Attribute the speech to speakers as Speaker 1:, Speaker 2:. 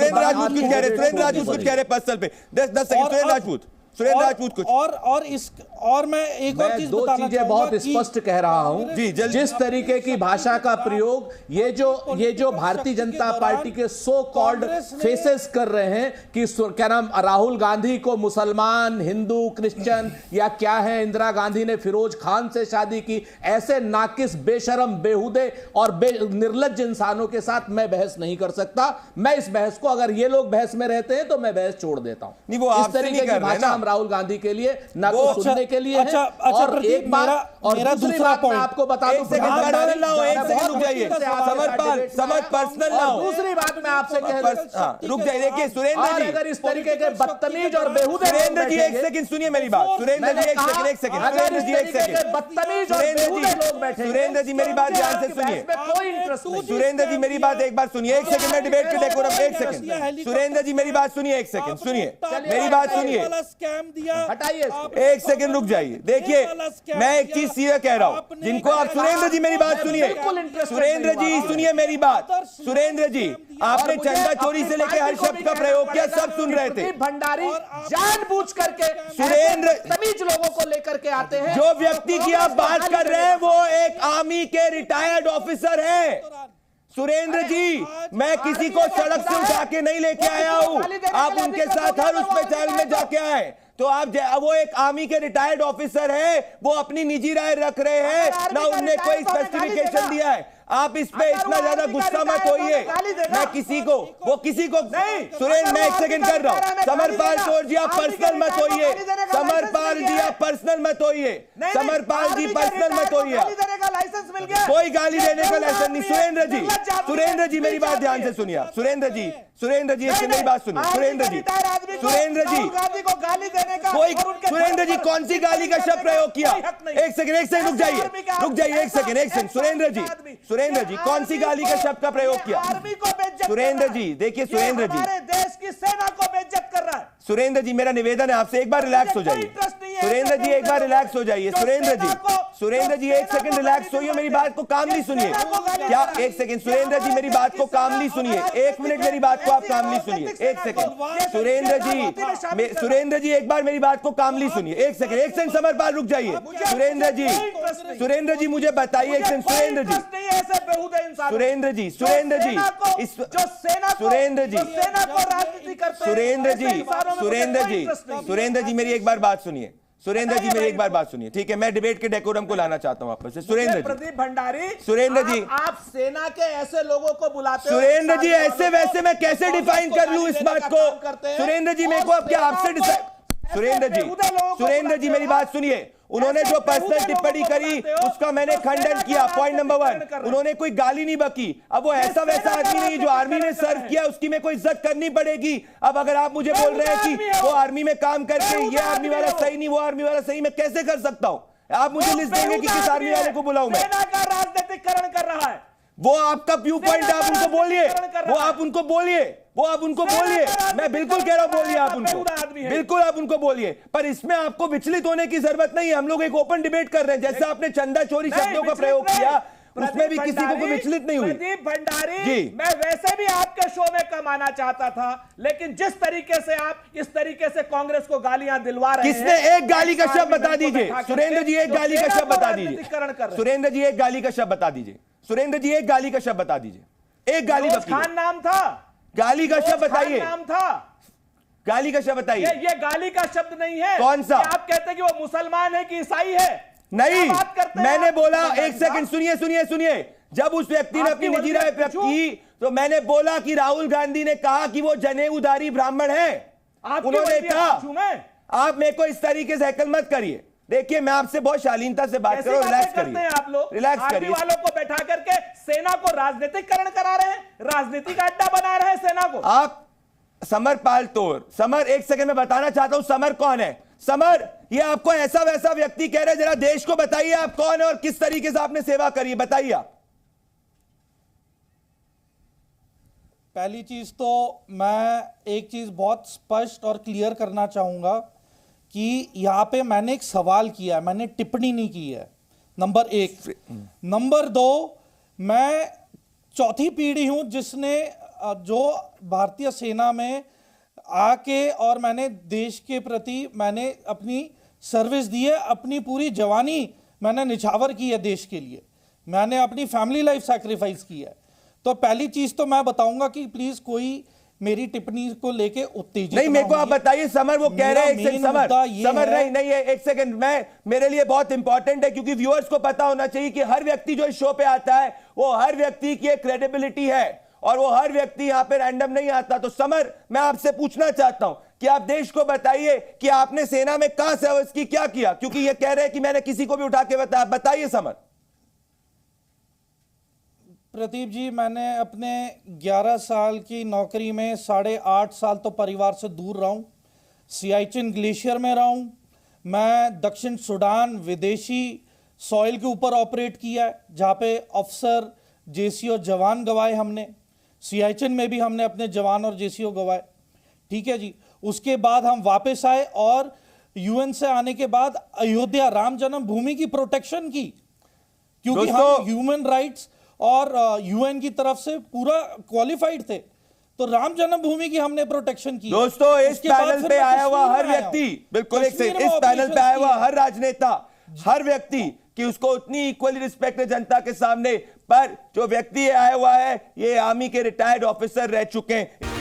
Speaker 1: सुरेंद्र राजपूत कुछ कह रहे, सुरेंद्र राजपूत कुछ कह रहे पर्सनल पे। 10 सेकंड, सुरेंद्र राजपूत कुछ
Speaker 2: और मैं एक और चीज
Speaker 3: दो चीजें बहुत स्पष्ट कह रहा हूं
Speaker 1: जी,
Speaker 3: जिस तरीके की भाषा का प्रयोग ये जो भारतीय जनता पार्टी के सो कॉल्ड फेसेस कर रहे हैं कि क्या नाम राहुल गांधी को मुसलमान, हिंदू, क्रिश्चियन या क्या है, इंदिरा गांधी ने फिरोज खान से शादी की, ऐसे नाकिस, बेशरम, बेहुदे और निर्लज्ज इंसानों के साथ मैं बहस नहीं कर सकता। मैं इस बहस को, अगर ये लोग बहस में रहते हैं तो मैं बहस छोड़ देता हूं।
Speaker 1: नहीं, वो
Speaker 3: इस तरीके की भाषा हम राहुल गांधी के लिए ना तो सुनने के लिए है। और एक बात और दूसरी बात मैं आपको बता दूं,
Speaker 1: समर पर्सनल ना हो।
Speaker 3: दूसरी बात मैं आपसे कह
Speaker 1: रुक जाइए, देखिए सुरेंद्र जी,
Speaker 3: अगर इस तरीके के बदतमीज और बेहुदे,
Speaker 1: सुरेंद्र जी एक सेकंड सुनिए मेरी बात, सुरेंद्र जी एक सेकंड, सुरेंद्र जी एक सेकंड,
Speaker 3: बदतमीज और बेहुदे लोग बैठे,
Speaker 1: सुरेंद्र जी मेरी बात ध्यान से सुनिए,
Speaker 3: कोई इंटरेस्ट नहीं।
Speaker 1: सुरेंद्र जी मेरी बात एक बार सुनिए, एक सेकंड में डिबेट के डेकोरम, एक सेकंड सुरेंद्र जी मेरी बात सुनिए, एक सेकंड सुनिए मेरी बात सुनिए,
Speaker 3: हटाइए,
Speaker 1: एक सेकंड रुक जाइए। देखिए मैं एक चीज सीधा कह रहा हूं, जिनको आप, सुरेंद्र जी मेरी बात सुनिए, सुरेंद्र जी सुनिए मेरी बात, सुरेंद्र जी आपने चंदा चोरी से लेकर हर शब्द का प्रयोग किया, सब सुन रहे थे।
Speaker 3: भंडारी जानबूझ करके
Speaker 1: सुरेंद्र
Speaker 3: तमीज लोगों को लेकर के आते हैं।
Speaker 1: जो व्यक्ति की आप बात कर रहे हैं वो एक आर्मी के रिटायर्ड ऑफिसर हैं। सुरेंद्र जी, मैं किसी को सड़क से उठा के नहीं लेके आया हूं, आप उनके साथ हर उस पे चैनल में जाके आए तो आप वो एक आर्मी के रिटायर्ड ऑफिसर है, वो अपनी निजी राय रख रहे हैं ना, उनने कोई स्पेसिफिकेशन दिया है। आप इस पे इतना ज्यादा गुस्सा मत होइए, मैं किसी को नहीं, सुरेंद्र मैं एक सेकंड कर रहा हूं। समरपाल तोर जी आप पर्सनल मत होइए, समरपाल जी आप पर्सनल मत होइए, समरपाल जी पर्सनल मत होइए, कोई गाली देने का लाइसेंस नहीं। सुरेंद्र जी मेरी बात ध्यान से सुनिए, सुरेंद्र जी मेरी बात सुनिए, सुरेंद्र जी कोई, सुरेंद्र जी कौन सी गाली का शब्द प्रयोग किया? एक सेकंड रुक जाइए, एक सेकंड सुरेंद्र जी कौन सी गाली का शब्द का प्रयोग किया? सुरेंद्र जी देखिए, सुरेंद्र जी
Speaker 2: देश की सेना को बेइज्जत कर रहा है।
Speaker 1: सुरेंद्र जी मेरा निवेदन है आपसे, एक बार रिलैक्स हो जाइए। सुरेंद्र जी एक बार रिलैक्स हो जाइए। सुरेंद्र जी एक सेकंड रिलैक्स होइए, मेरी बात को कामली सुनिए। क्या एक सेकंड सुरेंद्र जी मेरी बात को कामली सुनिए, एक मिनट मेरी बात को आप कामली सुनिए, एक सेकंड सुरेंद्र जी एक बार मेरी बात को कामली सुनिए, एक सेकंड समरपाल रुक जाइए। सुरेंद्र जी मुझे बताइए, एक सेकंड सुरेंद्र जी मेरी एक बार बात सुनिए, सुरेंद्र जी मेरी एक बार बात सुनिए, ठीक है? मैं डिबेट के डेकोरम को लाना चाहता हूं वापस से।
Speaker 3: प्रदीप भंडारी,
Speaker 1: सुरेंद्र जी
Speaker 3: आप सेना के ऐसे लोगों को बुलाते हो,
Speaker 1: सुरेंद्र जी ऐसे वैसे मैं कैसे डिफाइन कर लूं इस बात को? सुरेंद्र जी मेरे को अब क्या आपसे डिसाइड? सुरेंद्र जी मेरी बात सुनिए, उन्होंने जो पर्सनल टिप्पणी करी उसका मैंने खंडन किया। पॉइंट नंबर 1, उन्होंने कोई गाली नहीं बकी। अब वो ऐसा वैसा आदमी नहीं, जो आर्मी ने सर्व किया उसकी मैं कोई इज्जत करनी पड़ेगी। अब अगर आप मुझे बोल रहे हैं कि वो आर्मी में काम करके ये आर्मी वाला सही नहीं, वो आर्मी वाला सही, मैं कैसे कर सकता हूं? आप मुझे लिस्ट देंगे कि किस आर्मी वाले को बुलाऊं मैं?
Speaker 2: सेना का राजनीतिकरण कर रहा है,
Speaker 1: वो आपका व्यू पॉइंट है, आप उनको बोलिए, वो आप उनको बोलिए, मैं बिल्कुल कह रहा हूं, बोलिए आप उनको, बिल्कुल आप उनको बोलिए, पर इसमें आपको विचलित होने की जरूरत नहीं है। हम लोग एक ओपन डिबेट कर रहे हैं। जैसे आपने चंदा चोरी शब्दों का प्रयोग किया, उसमें भी किसी को विचलित नहीं हुई।
Speaker 2: प्रदीप भंडारी, मैं वैसे भी आपके शो में कम आना चाहता था, लेकिन जिस तरीके से आप इस तरीके से कांग्रेस को गालियां दिलवा रहे हैं,
Speaker 1: किसने एक गाली का शब्द बता दीजिए? सुरेंद्र जी एक गाली का शब्द बता दीजिए, सुरेंद्र जी एक गाली का शब्द बता दीजिए, सुरेंद्र जी एक गाली का शब्द बता दीजिए, एक गाली
Speaker 2: खान नाम था,
Speaker 1: गाली का शब्द बताइए,
Speaker 2: नाम था,
Speaker 1: गाली का शब्द बताइए।
Speaker 2: ये गाली का शब्द नहीं है।
Speaker 1: कौन सा?
Speaker 2: आप कहते हैं कि वो मुसलमान है कि ईसाई है?
Speaker 1: नहीं, मैंने बोला, एक सेकंड सुनिए, जब उस व्यक्ति ने अपनी निजी राय व्यक्त की तो मैंने बोला कि राहुल गांधी ने कहा कि वो जनेऊधारी ब्राह्मण है। उन्होंने कहा, आप मेरे को इस तरीके से हैकल मत करिए। देखिए मैं आपसे बहुत शालीनता से बात कर रहा हूं, रिलैक्स करिए
Speaker 2: आप लोग,
Speaker 1: रिलैक्स करिए।
Speaker 2: वालों को बैठा करके सेना को राजनीतिकरण करा रहे हैं, राजनीति का अड्डा बना रहे हैं सेना को।
Speaker 1: आप समरपाल तोर, समर एक सेकंड में बताना चाहता हूं समर कौन है। समर, ये आपको ऐसा वैसा व्यक्ति कह रहे हैं, जरा देश को बताइए आप कौन है और किस तरीके से आपने सेवा करी, बताइए आप।
Speaker 2: पहली चीज तो मैं एक चीज बहुत स्पष्ट और क्लियर करना चाहूंगा कि यहां पे मैंने एक सवाल किया, मैंने टिप्पणी नहीं की है, नंबर 1। नंबर 2, मैं चौथी पीढ़ी हूं जिसने जो भारतीय सेना में आके और मैंने देश के प्रति मैंने अपनी सर्विस दी है, अपनी पूरी जवानी मैंने निछावर की है देश के लिए, मैंने अपनी फैमिली लाइफ सैक्रिफाइस की है। तो पहली चीज तो मैं बताऊंगा कि प्लीज कोई मेरी टिप्पणी को लेके उत्तेजित
Speaker 1: नहीं, मेरे को आप बताइए समर, वो कह रहे हैं एक सेकंड, समर नहीं है, एक सेकंड, मैं मेरे लिए बहुत इंपॉर्टेंट है क्योंकि व्यूअर्स को पता होना चाहिए कि हर व्यक्ति जो इस शो पे आता है वो हर व्यक्ति की एक क्रेडिबिलिटी है और वो हर व्यक्ति यहां पे रैंडम नहीं आता। तो समर, मैं आपसे पूछना चाहता हूं कि आप देश को बताइए कि आपने सेना में कहां सर्विस की, क्या किया, क्योंकि ये कह रहे हैं कि मैंने किसी को भी उठा के बताइए समर।
Speaker 2: प्रदीप जी, मैंने अपने 11 साल की नौकरी में 8.5 साल तो परिवार से दूर रहा हूं, सियाचिन ग्लेशियर में रहा हूं, मैं दक्षिण सूडान विदेशी सॉइल के ऊपर ऑपरेट किया है जहां पे अफसर जेसी और जवान गवाए हमने, सियाचिन में भी हमने अपने जवान और जेसीओ गवाए, ठीक है जी। उसके बाद हम वापस आए और यूएन से आने के बाद अयोध्या राम जन्मभूमि की प्रोटेक्शन की, क्योंकि हम ह्यूमन राइट्स और यूएन की तरफ से पूरा क्वालिफाइड थे, तो राम जन्मभूमि की हमने प्रोटेक्शन की।
Speaker 1: दोस्तों, इस पैनल पे आया हुआ हर व्यक्ति, बिल्कुल एक सेकंड, इस पैनल पे आया हुआ हर राजनेता, हर व्यक्ति कि उसको उतनी इक्वली रिस्पेक्ट है जनता के सामने, पर जो व्यक्ति आया हुआ है ये आर्मी के रिटायर्ड ऑफिसर रह चुके हैं।